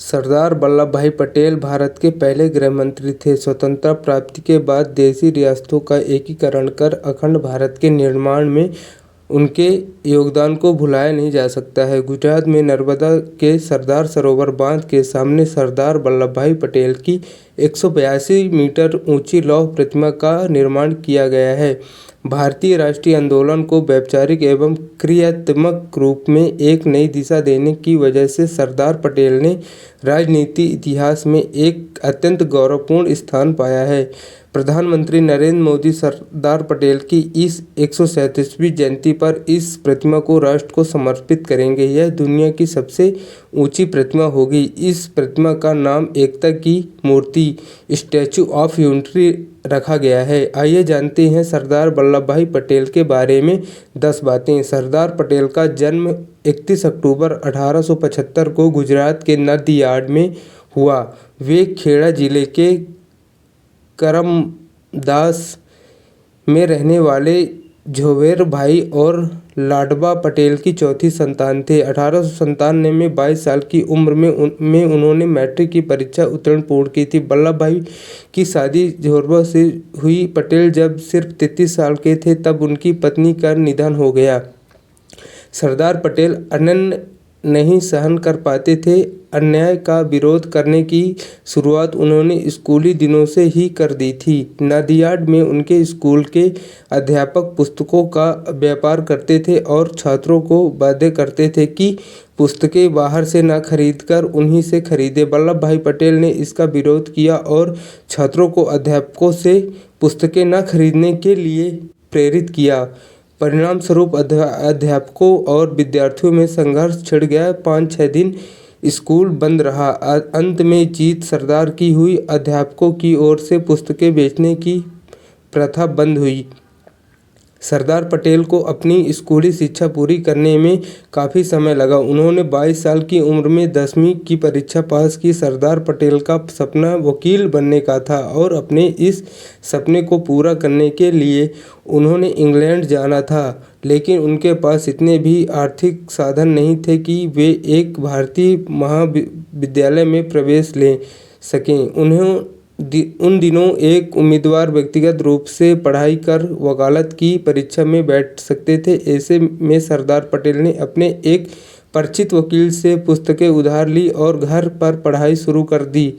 सरदार वल्लभ भाई पटेल भारत के पहले गृह मंत्री थे। स्वतंत्रता प्राप्ति के बाद देशी रियासतों का एकीकरण कर अखंड भारत के निर्माण में उनके योगदान को भुलाया नहीं जा सकता है। गुजरात में नर्मदा के सरदार सरोवर बांध के सामने सरदार वल्लभ भाई पटेल की 182 मीटर ऊंची लौह प्रतिमा का निर्माण किया गया है। भारतीय राष्ट्रीय आंदोलन को वैचारिक एवं क्रियात्मक रूप में एक नई दिशा देने की वजह से सरदार पटेल ने राजनीति इतिहास में एक अत्यंत गौरवपूर्ण स्थान पाया है। प्रधानमंत्री नरेंद्र मोदी सरदार पटेल की इस 137वीं जयंती पर इस प्रतिमा को राष्ट्र को समर्पित करेंगे। यह दुनिया की सबसे ऊंची प्रतिमा होगी। इस प्रतिमा का नाम एकता की मूर्ति स्टैच्यू ऑफ यूनिटी रखा गया है। आइए जानते हैं सरदार वल्लभ भाई पटेल के बारे में 10 बातें। सरदार पटेल का जन्म 31 अक्टूबर 1875 को गुजरात के नदियाड में हुआ। वे खेड़ा जिले के करमदास में रहने वाले झवेर भाई और लाडबा पटेल की चौथी संतान थे। 1897 में 22 साल की उम्र में उन्होंने मैट्रिक की परीक्षा उत्तीर्ण पूर्ण की थी। वल्लभ भाई की शादी झवेर से हुई। पटेल जब सिर्फ 33 साल के थे तब उनकी पत्नी का निधन हो गया। सरदार पटेल अन्याय नहीं सहन कर पाते थे। अन्याय का विरोध करने की शुरुआत उन्होंने स्कूली दिनों से ही कर दी थी। नदियाड में उनके स्कूल के अध्यापक पुस्तकों का व्यापार करते थे और छात्रों को बाध्य करते थे कि पुस्तकें बाहर से न खरीदकर उन्हीं से खरीदें। वल्लभ भाई पटेल ने इसका विरोध किया और छात्रों को अध्यापकों से पुस्तकें न खरीदने के लिए प्रेरित किया। परिणाम स्वरूप अध्यापकों और विद्यार्थियों में संघर्ष छिड़ गया। 5-6 दिन स्कूल बंद रहा। अंत में जीत सरदार की हुई। अध्यापकों की ओर से पुस्तकें बेचने की प्रथा बंद हुई। सरदार पटेल को अपनी स्कूली शिक्षा पूरी करने में काफ़ी समय लगा। उन्होंने 22 साल की उम्र में 10वीं की परीक्षा पास की। सरदार पटेल का सपना वकील बनने का था और अपने इस सपने को पूरा करने के लिए उन्होंने इंग्लैंड जाना था, लेकिन उनके पास इतने भी आर्थिक साधन नहीं थे कि वे एक भारतीय महाविद्यालय में प्रवेश ले सकें। उन दिनों एक उम्मीदवार व्यक्तिगत रूप से पढ़ाई कर वकालत की परीक्षा में बैठ सकते थे। ऐसे में सरदार पटेल ने अपने एक परिचित वकील से पुस्तकें उधार ली और घर पर पढ़ाई शुरू कर दी।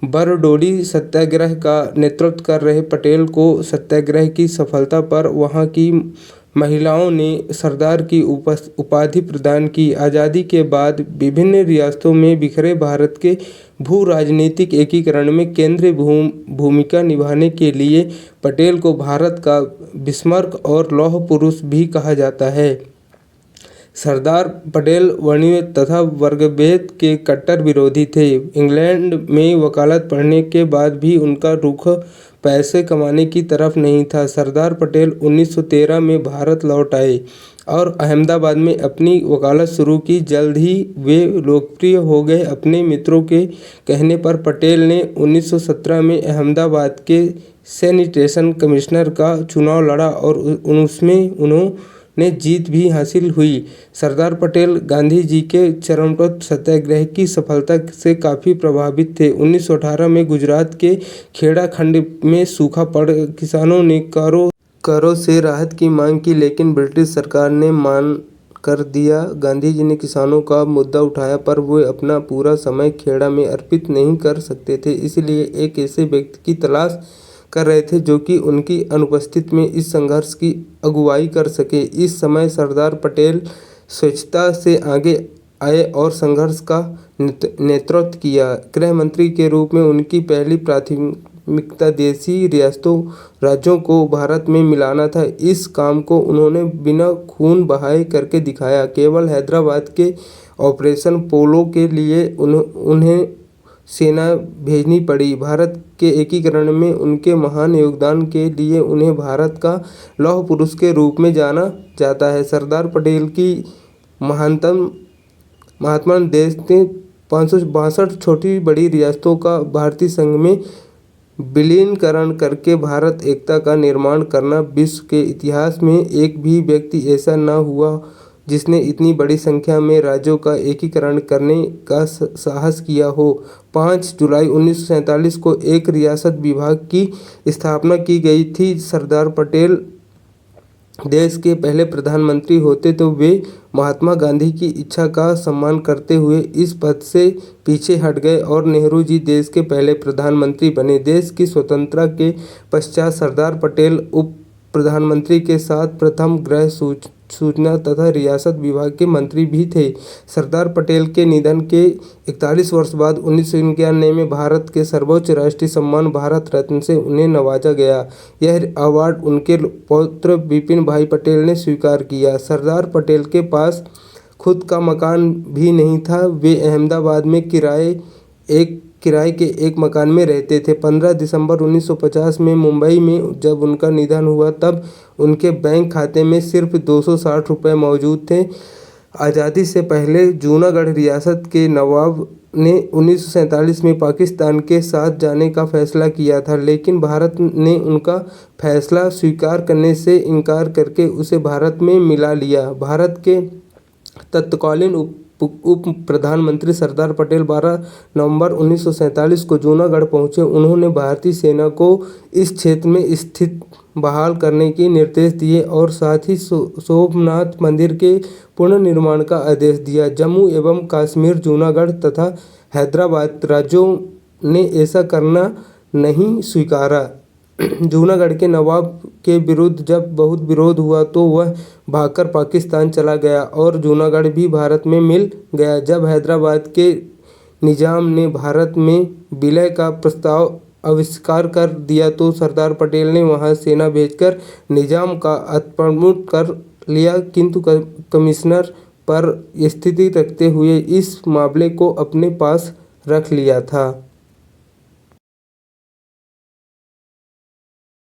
बरडोली सत्याग्रह का नेतृत्व कर रहे पटेल को सत्याग्रह की सफलता पर वहां की महिलाओं ने सरदार की उपाधि प्रदान की। आज़ादी के बाद विभिन्न रियासतों में बिखरे भारत के भू राजनीतिक एकीकरण में केंद्रीय भूमिका निभाने के लिए पटेल को भारत का बिस्मार्क और लौह पुरुष भी कहा जाता है। सरदार पटेल वर्णीय तथा वर्गभेद के कट्टर विरोधी थे। इंग्लैंड में वकालत पढ़ने के बाद भी उनका रुख पैसे कमाने की तरफ नहीं था। सरदार पटेल 1913 में भारत लौट आए और अहमदाबाद में अपनी वकालत शुरू की। जल्द ही वे लोकप्रिय हो गए। अपने मित्रों के कहने पर पटेल ने 1917 में अहमदाबाद के सैनिटेशन कमिश्नर का चुनाव लड़ा और उसमें उन्होंने जीत भी हासिल हुई। सरदार पटेल गांधी जी के चरणोत्तर सत्याग्रह की सफलता से काफ़ी प्रभावित थे। 1918 में गुजरात के खेड़ा खंड में सूखा पड़ किसानों ने करों से राहत की मांग की, लेकिन ब्रिटिश सरकार ने मान कर दिया। गांधी जी ने किसानों का मुद्दा उठाया पर वे अपना पूरा समय खेड़ा में अर्पित नहीं कर सकते थे, इसलिए एक ऐसे व्यक्ति की तलाश कर रहे थे जो कि उनकी अनुपस्थिति में इस संघर्ष की अगुवाई कर सके। इस समय सरदार पटेल स्वच्छता से आगे आए और संघर्ष का नेतृत्व किया। गृह मंत्री के रूप में उनकी पहली प्राथमिकता देशी राज्यों को भारत में मिलाना था। इस काम को उन्होंने बिना खून बहाए करके दिखाया। केवल हैदराबाद के ऑपरेशन पोलो के लिए उन्हें सेना भेजनी पड़ी। भारत के एकीकरण में उनके महान योगदान के लिए उन्हें भारत का लौह पुरुष के रूप में जाना जाता है। सरदार पटेल की महात्मा देश ने 562 छोटी बड़ी रियासतों का भारतीय संघ में विलीनीकरण करके भारत एकता का निर्माण करना। विश्व के इतिहास में एक भी व्यक्ति ऐसा न हुआ जिसने इतनी बड़ी संख्या में राज्यों का एकीकरण करने का साहस किया हो। 5 जुलाई 1947 को एक रियासत विभाग की स्थापना की गई थी। सरदार पटेल देश के पहले प्रधानमंत्री होते तो वे महात्मा गांधी की इच्छा का सम्मान करते हुए इस पद से पीछे हट गए और नेहरू जी देश के पहले प्रधानमंत्री बने। देश की स्वतंत्रता के पश्चात सरदार पटेल उप प्रधानमंत्री के साथ प्रथम गृह सूचना तथा रियासत विभाग के मंत्री भी थे। सरदार पटेल के निधन के 41 वर्ष बाद 1991 में भारत के सर्वोच्च राष्ट्रीय सम्मान भारत रत्न से उन्हें नवाजा गया। यह अवार्ड उनके पौत्र विपिन भाई पटेल ने स्वीकार किया। सरदार पटेल के पास खुद का मकान भी नहीं था। वे अहमदाबाद में किराए के एक मकान में रहते थे। 15 दिसंबर 1950 में मुंबई में जब उनका निधन हुआ तब उनके बैंक खाते में सिर्फ 260 रुपये मौजूद थे। आज़ादी से पहले जूनागढ़ रियासत के नवाब ने 1947 में पाकिस्तान के साथ जाने का फैसला किया था, लेकिन भारत ने उनका फैसला स्वीकार करने से इनकार करके उसे भारत में मिला लिया। भारत के तत्कालीन उप प्रधानमंत्री सरदार पटेल 12 नवंबर 1947 को जूनागढ़ पहुंचे। उन्होंने भारतीय सेना को इस क्षेत्र में स्थित बहाल करने के निर्देश दिए और साथ ही सोमनाथ मंदिर के पुनर्निर्माण का आदेश दिया। जम्मू एवं कश्मीर, जूनागढ़ तथा हैदराबाद राज्यों ने ऐसा करना नहीं स्वीकारा। जूनागढ़ के नवाब के विरुद्ध जब बहुत विरोध हुआ तो वह भागकर पाकिस्तान चला गया और जूनागढ़ भी भारत में मिल गया। जब हैदराबाद के निजाम ने भारत में विलय का प्रस्ताव अस्वीकार कर दिया तो सरदार पटेल ने वहां सेना भेजकर निजाम का अपमानपूर्ण कर लिया, किंतु कमिश्नर पर स्थिति रखते हुए इस मामले को अपने पास रख लिया था।